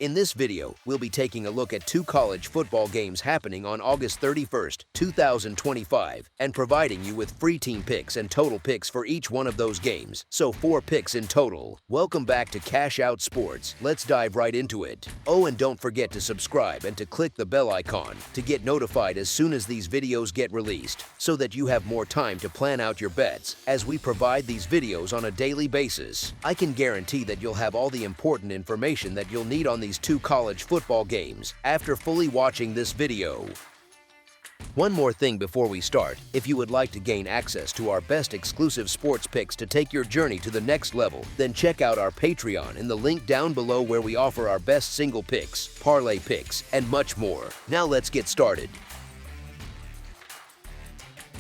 In this video, we'll be taking a look at 2 college football games happening on August 31st, 2025, and providing you with free team picks and total picks for each one of those games, so 4 picks in total. Welcome back to Cash Out Sports. Let's dive right into it. Oh, and don't forget to subscribe and to click the bell icon to get notified as soon as these videos get released, so that you have more time to plan out your bets as we provide these videos on a daily basis. I can guarantee that you'll have all the important information that you'll need on these 2 college football games after fully watching this video. One more thing before we start: if you would like to gain access to our best exclusive sports picks to take your journey to the next level, then check out our Patreon in the link down below, where we offer our best single picks, parlay picks, and much more. Now let's get started.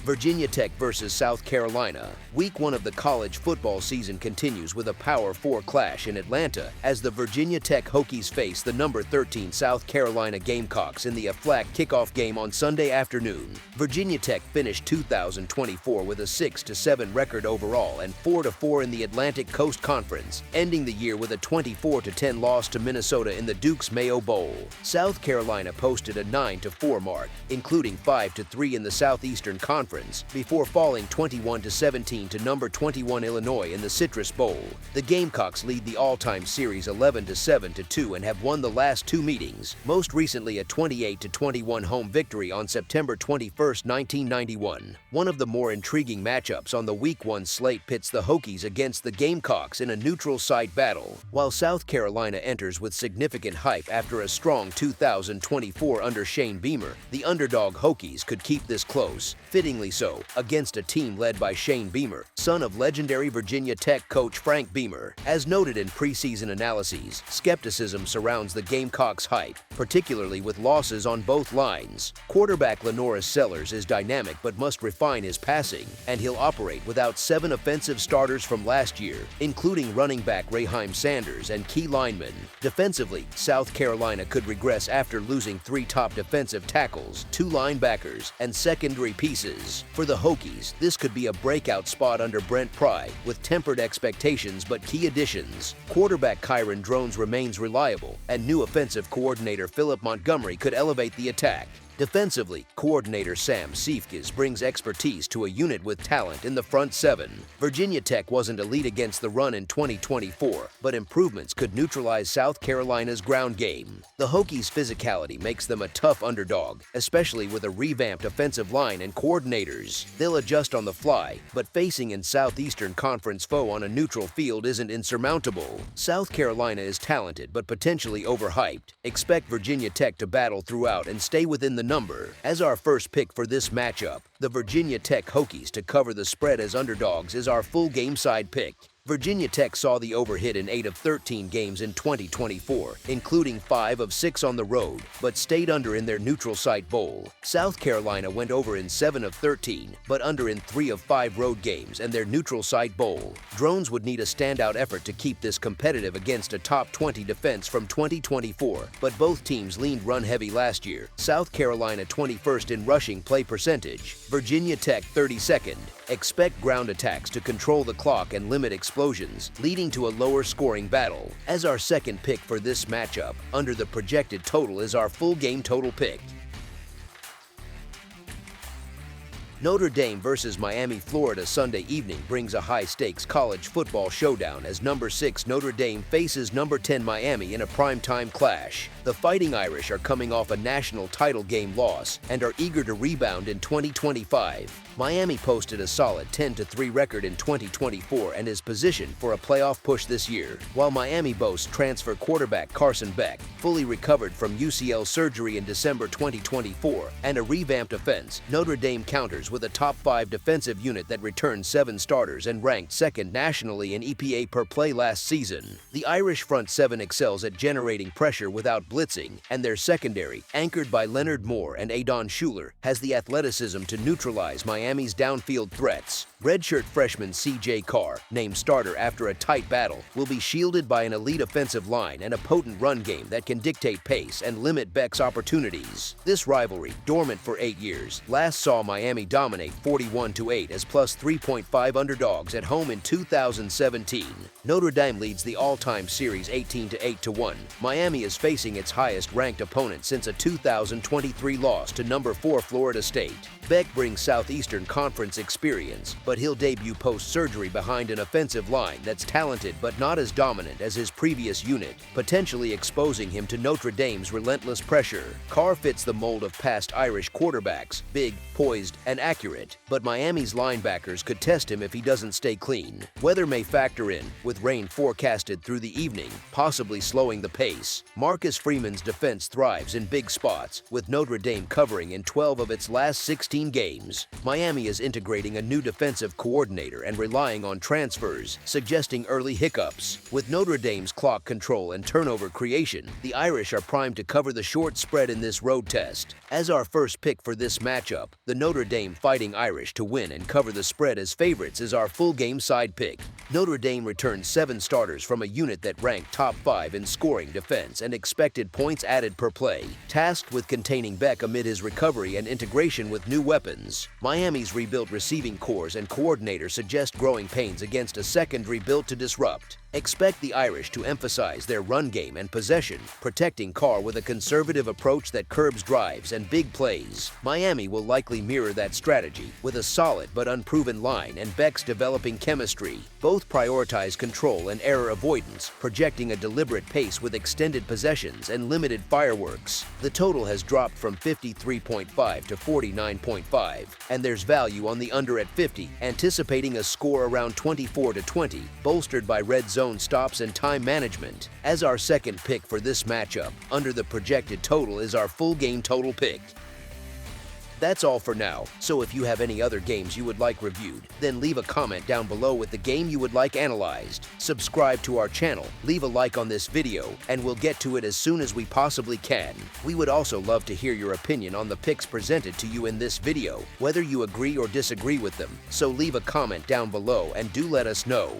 Virginia Tech versus South Carolina. Week 1 of the college football season continues with a Power 4 clash in Atlanta as the Virginia Tech Hokies face the number 13 South Carolina Gamecocks in the Aflac kickoff game on Sunday afternoon. Virginia Tech finished 2024 with a 6-7 record overall and 4-4 in the Atlantic Coast Conference, ending the year with a 24-10 loss to Minnesota in the Duke's Mayo Bowl. South Carolina posted a 9-4 mark, including 5-3 in the Southeastern Conference, before falling 21-17 to number 21 Illinois in the Citrus Bowl. The Gamecocks lead the all-time series 11-7-2 and have won the last 2 meetings, most recently a 28-21 home victory on September 21, 1991. One of the more intriguing matchups on the Week 1 slate pits the Hokies against the Gamecocks in a neutral site battle. While South Carolina enters with significant hype after a strong 2024 under Shane Beamer, the underdog Hokies could keep this close, fittingly so, against a team led by Shane Beamer, son of legendary Virginia Tech coach Frank Beamer. As noted in preseason analyses, skepticism surrounds the Gamecocks' hype, particularly with losses on both lines. Quarterback Lenoris Sellers is dynamic but must refine his passing, and he'll operate without 7 offensive starters from last year, including running back Raheim Sanders and key linemen. Defensively, South Carolina could regress after losing 3 top defensive tackles, 2 linebackers, and secondary pieces. For the Hokies, this could be a breakout spot under Brent Pry, with tempered expectations but key additions. Quarterback Kyron Drones remains reliable, and new offensive coordinator Philip Montgomery could elevate the attack. Defensively, coordinator Sam Seifkes brings expertise to a unit with talent in the front 7. Virginia Tech wasn't elite against the run in 2024, but improvements could neutralize South Carolina's ground game. The Hokies' physicality makes them a tough underdog, especially with a revamped offensive line and coordinators. They'll adjust on the fly, but facing a Southeastern Conference foe on a neutral field isn't insurmountable. South Carolina is talented but potentially overhyped. Expect Virginia Tech to battle throughout and stay within the number. As our first pick for this matchup, the Virginia Tech Hokies to cover the spread as underdogs is our full game side pick. Virginia Tech saw the overhit in 8 of 13 games in 2024, including 5 of 6 on the road, but stayed under in their neutral site bowl. South Carolina went over in 7 of 13, but under in 3 of 5 road games and their neutral site bowl. Drones would need a standout effort to keep this competitive against a top 20 defense from 2024, but both teams leaned run-heavy last year. South Carolina 21st in rushing play percentage, Virginia Tech 32nd. Expect ground attacks to control the clock and limit explosions, leading to a lower scoring battle. As our second pick for this matchup, under the projected total is our full game total pick. Notre Dame versus Miami, Florida Sunday evening brings a high-stakes college football showdown as number 6 Notre Dame faces number 10 Miami in a primetime clash. The Fighting Irish are coming off a national title game loss and are eager to rebound in 2025. Miami posted a solid 10-3 record in 2024 and is positioned for a playoff push this year. While Miami boasts transfer quarterback Carson Beck, fully recovered from UCL surgery in December 2024, and a revamped offense, Notre Dame counters with a top 5 defensive unit that returned 7 starters and ranked 2nd nationally in EPA per play last season. The Irish front 7 excels at generating pressure without blitzing, and their secondary, anchored by Leonard Moore and Adon Schuler, has the athleticism to neutralize Miami's downfield threats. Redshirt freshman C.J. Carr, named starter after a tight battle, will be shielded by an elite offensive line and a potent run game that can dictate pace and limit Beck's opportunities. This rivalry, dormant for 8 years, last saw Miami dominate dominate 41-8 as plus 3.5 underdogs at home in 2017. Notre Dame leads the all-time series 18-8-1. Miami is facing its highest-ranked opponent since a 2023 loss to number 4 Florida State. Beck brings Southeastern Conference experience, but he'll debut post-surgery behind an offensive line that's talented but not as dominant as his previous unit, potentially exposing him to Notre Dame's relentless pressure. Carr fits the mold of past Irish quarterbacks, big, poised, and accurate, but Miami's linebackers could test him if he doesn't stay clean. Weather may factor in, with rain forecasted through the evening, possibly slowing the pace. Marcus Freeman's defense thrives in big spots, with Notre Dame covering in 12 of its last 16 games. Miami is integrating a new defensive coordinator and relying on transfers, suggesting early hiccups. With Notre Dame's clock control and turnover creation, the Irish are primed to cover the short spread in this road test. As our first pick for this matchup, the Notre Dame Fighting Irish to win and cover the spread as favorites is our full game side pick. Notre Dame returned 7 starters from a unit that ranked top 5 in scoring, defense, and expected points added per play, tasked with containing Beck amid his recovery and integration with new weapons. Miami's rebuilt receiving cores and coordinator suggest growing pains against a secondary built to disrupt. Expect the Irish to emphasize their run game and possession, protecting Carr with a conservative approach that curbs drives and big plays. Miami will likely mirror that strategy, with a solid but unproven line and Beck's developing chemistry. Both prioritize control and error avoidance, projecting a deliberate pace with extended possessions and limited fireworks. The total has dropped from 53.5 to 49.5, and there's value on the under at 50, anticipating a score around 24-20, bolstered by red zone stops and time management. As our second pick for this matchup, under the projected total is our full game total pick. That's all for now, so if you have any other games you would like reviewed, then leave a comment down below with the game you would like analyzed. Subscribe to our channel, leave a like on this video, and we'll get to it as soon as we possibly can. We would also love to hear your opinion on the picks presented to you in this video, whether you agree or disagree with them, so leave a comment down below and do let us know.